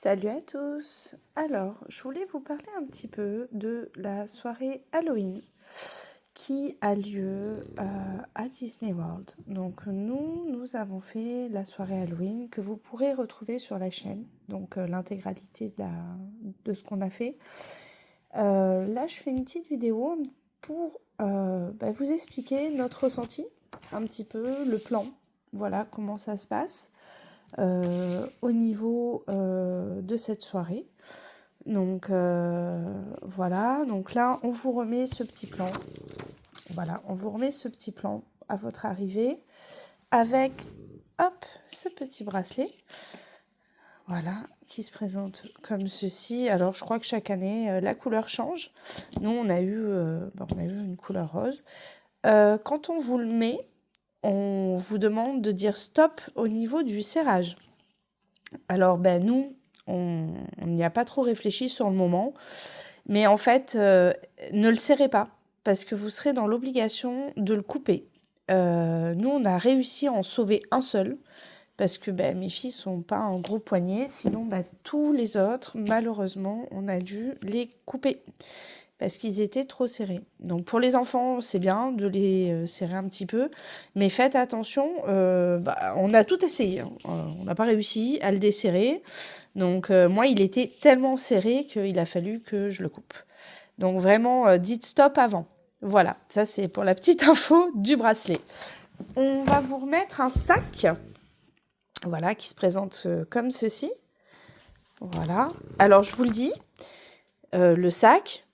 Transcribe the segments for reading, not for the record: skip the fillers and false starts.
Salut à tous! Alors, je voulais vous parler un petit peu de la soirée Halloween qui a lieu à Disney World. Donc, nous avons fait la soirée Halloween que vous pourrez retrouver sur la chaîne, donc l'intégralité de ce qu'on a fait. Là, je fais une petite vidéo pour vous expliquer notre ressenti, un petit peu le plan, voilà comment ça se passe au niveau de cette soirée. Donc voilà, donc là on vous remet ce petit plan. Voilà, on vous remet ce petit plan à votre arrivée avec, hop, ce petit bracelet. Voilà, qui se présente comme ceci. Alors, je crois que chaque année, la couleur change. Nous, on a eu une couleur rose. Quand on vous le met, on vous demande de dire stop au niveau du serrage. Alors, nous, on n'y a pas trop réfléchi sur le moment. Mais en fait, ne le serrez pas, parce que vous serez dans l'obligation de le couper. Nous, on a réussi à en sauver un seul, parce que mes filles sont pas un gros poignet. Sinon, tous les autres, malheureusement, on a dû les couper parce qu'ils étaient trop serrés. Donc pour les enfants, c'est bien de les serrer un petit peu, mais faites attention, on a tout essayé, hein. On n'a pas réussi à le desserrer. Donc moi, il était tellement serré qu'il a fallu que je le coupe. Donc vraiment, dites stop avant. Voilà, ça c'est pour la petite info du bracelet. On va vous remettre un sac, voilà, qui se présente comme ceci. Voilà. Alors je vous le dis, le sac,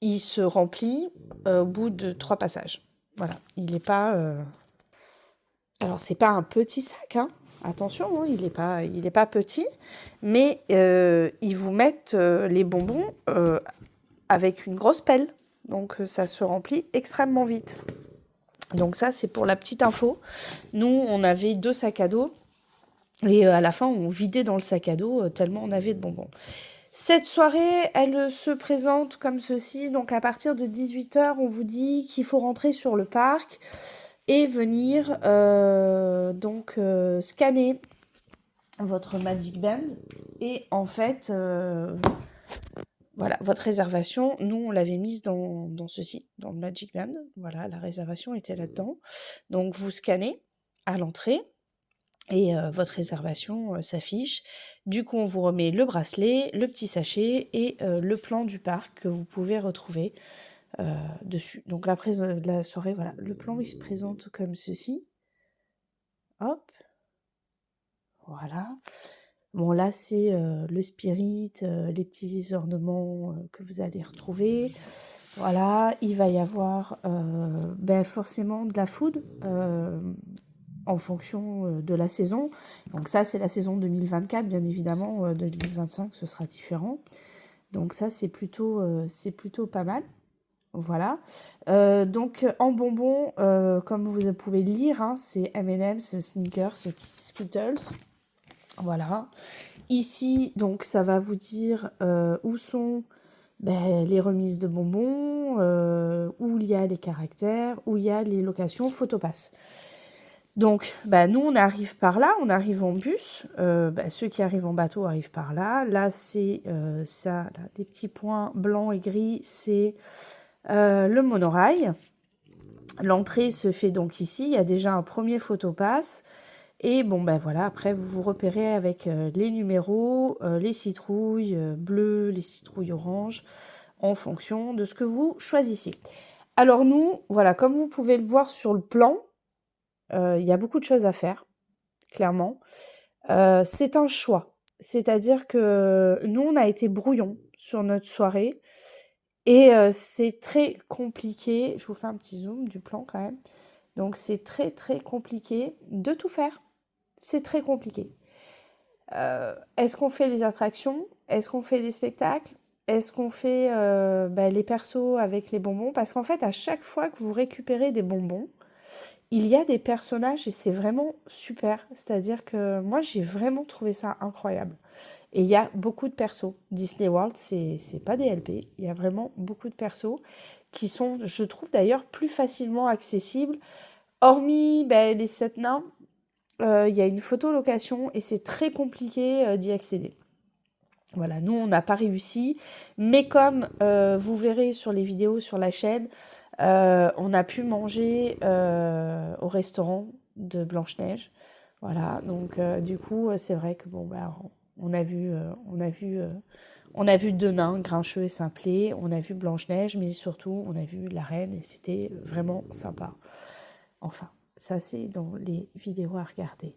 il se remplit au bout de 3 passages. Voilà, il n'est pas... Alors, c'est pas un petit sac, hein. Attention, hein, il est pas petit, mais ils vous mettent les bonbons avec une grosse pelle. Donc, ça se remplit extrêmement vite. Donc ça, c'est pour la petite info. Nous, on avait 2 sacs à dos. Et à la fin, on vidait dans le sac à dos tellement on avait de bonbons. Cette soirée, elle se présente comme ceci. Donc à partir de 18h, on vous dit qu'il faut rentrer sur le parc et venir scanner votre Magic Band. Et en fait, voilà, votre réservation, nous, on l'avait mise dans ceci, dans le Magic Band. Voilà, la réservation était là-dedans. Donc vous scannez à l'entrée. Et votre réservation s'affiche. Du coup, on vous remet le bracelet, le petit sachet et le plan du parc que vous pouvez retrouver dessus. Donc après la soirée, voilà, le plan il se présente comme ceci. Hop, voilà. Bon là c'est le spirit, les petits ornements que vous allez retrouver. Voilà, il va y avoir forcément de la food. En fonction de la saison. Donc ça, c'est la saison 2024, bien évidemment. 2025, ce sera différent. Donc ça, c'est plutôt pas mal. Voilà. Donc en bonbons, comme vous pouvez le lire, hein, c'est M&M's, Snickers, Skittles. Voilà. Ici, donc ça va vous dire où sont les remises de bonbons, où il y a les caractères, où il y a les locations Photopass. Donc, nous, on arrive par là, on arrive en bus. Ceux qui arrivent en bateau arrivent par là. Là, c'est ça, là, les petits points blancs et gris, c'est le monorail. L'entrée se fait donc ici. Il y a déjà un premier photopass. Et voilà, après, vous vous repérez avec les numéros, les citrouilles bleues, les citrouilles oranges, en fonction de ce que vous choisissez. Alors nous, voilà, comme vous pouvez le voir sur le plan, il y a beaucoup de choses à faire, clairement. C'est un choix. C'est-à-dire que nous, on a été brouillon sur notre soirée et c'est très compliqué. Je vous fais un petit zoom du plan quand même. Donc c'est très très compliqué de tout faire. C'est très compliqué. Est-ce qu'on fait les attractions? Est-ce qu'on fait les spectacles? Est-ce qu'on fait les persos avec les bonbons? Parce qu'en fait, à chaque fois que vous récupérez des bonbons, il y a des personnages et c'est vraiment super. C'est-à-dire que moi, j'ai vraiment trouvé ça incroyable. Et il y a beaucoup de persos. Disney World, c'est pas des LP. Il y a vraiment beaucoup de persos qui sont, je trouve d'ailleurs, plus facilement accessibles. Hormis les 7 nains, il y a une photolocation et c'est très compliqué d'y accéder. Voilà, nous, on n'a pas réussi, mais comme vous verrez sur les vidéos sur la chaîne, on a pu manger au restaurant de Blanche-Neige. Voilà, donc du coup, c'est vrai que bon, bah, on a vu deux nains, Grincheux et Simplet, on a vu Blanche-Neige, mais surtout, on a vu la reine et c'était vraiment sympa. Enfin, ça, c'est dans les vidéos à regarder.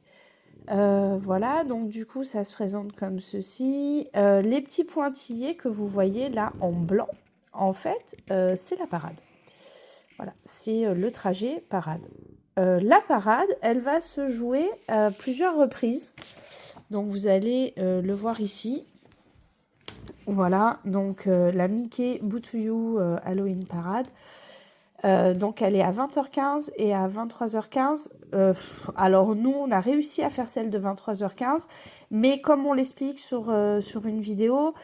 Voilà, donc du coup, ça se présente comme ceci. Les petits pointillés que vous voyez là en blanc, en fait, c'est la parade. Voilà, c'est le trajet parade. La parade, elle va se jouer à plusieurs reprises. Donc vous allez le voir ici. Voilà, donc la Mickey Boo to You Halloween Parade. Donc elle est à 20h15 et à 23h15. Alors nous, on a réussi à faire celle de 23h15, mais comme on l'explique sur une vidéo,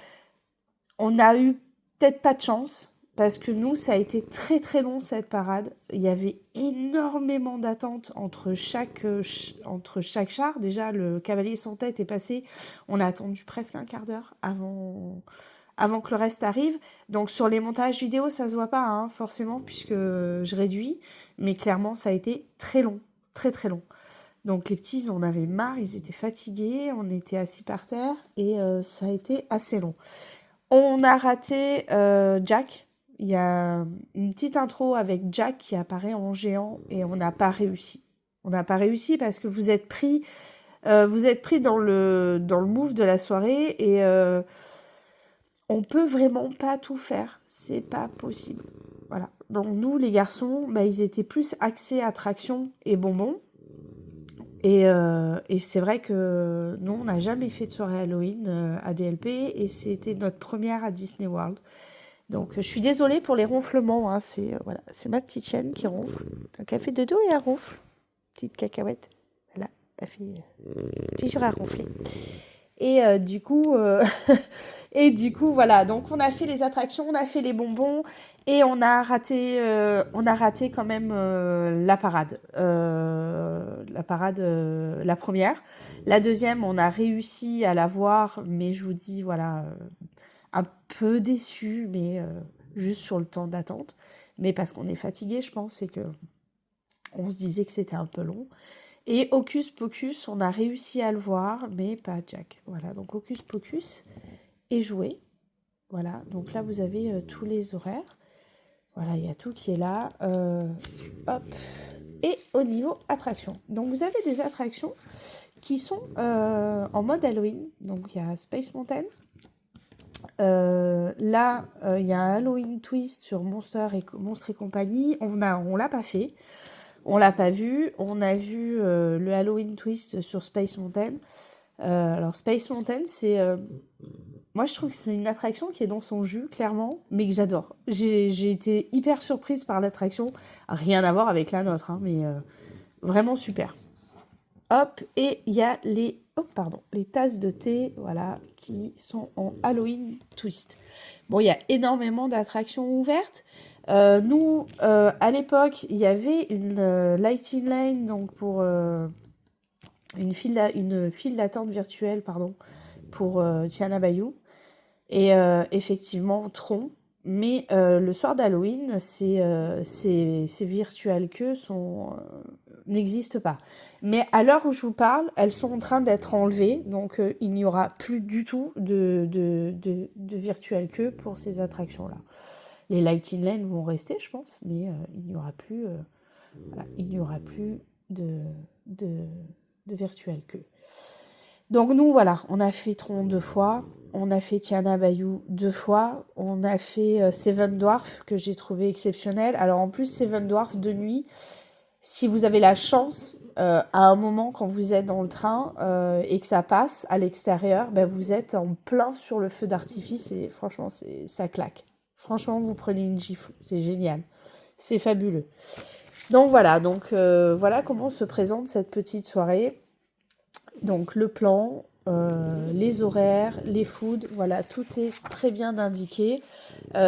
on a eu peut-être pas de chance, parce que nous, ça a été très très long cette parade. Il y avait énormément d'attentes entre chaque char. Déjà, le cavalier sans tête est passé. On a attendu presque un quart d'heure avant que le reste arrive. Donc sur les montages vidéo, ça se voit pas, hein, forcément, puisque je réduis. Mais clairement, ça a été très long, très très long. Donc les petits, ils en avaient marre, ils étaient fatigués, on était assis par terre et ça a été assez long. On a raté Jack. Il y a une petite intro avec Jack qui apparaît en géant et on n'a pas réussi. On n'a pas réussi parce que vous êtes pris dans le move de la soirée et on peut vraiment pas tout faire. C'est pas possible. Voilà. Donc nous, les garçons, bah, ils étaient plus axés attraction et bonbons. Et c'est vrai que nous, on n'a jamais fait de soirée Halloween à DLP et c'était notre première à Disney World. Donc je suis désolée pour les ronflements, hein, voilà, c'est ma petite chienne qui ronfle. Donc elle fait de dos et elle ronfle. Petite cacahuète. Voilà, elle fait toujours à ronfler. Et du coup, voilà. Donc on a fait les attractions, on a fait les bonbons et on a raté quand même la première. La deuxième, on a réussi à la voir, mais je vous dis, voilà, un peu déçu, mais juste sur le temps d'attente. Mais parce qu'on est fatigué, je pense, et que on se disait que c'était un peu long. Et Hocus Pocus, on a réussi à le voir, mais pas Jack. Voilà, donc Hocus Pocus est joué. Voilà, donc là, vous avez tous les horaires. Voilà, il y a tout qui est là. Hop. Et au niveau attraction. Donc, vous avez des attractions qui sont en mode Halloween. Donc, il y a Space Mountain. Là, il y a un Halloween Twist sur Monstres et compagnie. On l'a pas fait. On l'a pas vu. On a vu le Halloween Twist sur Space Mountain. Alors Space Mountain, moi je trouve que c'est une attraction qui est dans son jus, clairement, mais que j'adore. J'ai été hyper surprise par l'attraction. Rien à voir avec la nôtre, hein, mais vraiment super. Hop, et il y a les tasses de thé, voilà, qui sont en Halloween Twist. Bon, il y a énormément d'attractions ouvertes. Nous, à l'époque, il y avait une lighting lane, donc pour une file d'attente virtuelle, pardon, pour Tiana Bayou. Et effectivement, Tron. Mais le soir d'Halloween, ces virtual queues n'existent pas. Mais à l'heure où je vous parle, elles sont en train d'être enlevées. Donc il n'y aura plus du tout de virtual queue pour ces attractions-là. Les Lighting Lane vont rester, je pense, mais il n'y aura plus, de virtual queue. Donc nous, voilà, on a fait Tron 2 fois, on a fait Tiana Bayou 2 fois, on a fait Seven Dwarfs que j'ai trouvé exceptionnel. Alors en plus, Seven Dwarfs de nuit, si vous avez la chance, à un moment quand vous êtes dans le train et que ça passe à l'extérieur, ben, vous êtes en plein sur le feu d'artifice et franchement, ça claque. Franchement, vous prenez une gifle, c'est génial, c'est fabuleux. Donc voilà, voilà comment se présente cette petite soirée. Donc le plan, les horaires, les foods, voilà, tout est très bien indiqué.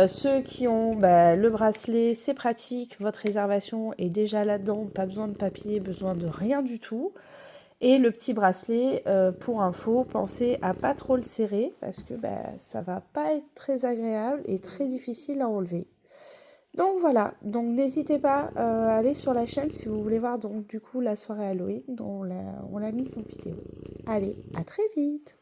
Ceux qui ont le bracelet, c'est pratique, votre réservation est déjà là-dedans, pas besoin de papier, besoin de rien du tout. Et le petit bracelet, pour info, pensez à pas trop le serrer parce que ça va pas être très agréable et très difficile à enlever. Donc voilà, donc n'hésitez pas à aller sur la chaîne si vous voulez voir donc du coup la soirée Halloween, dont on l'a mise en vidéo. Allez, à très vite!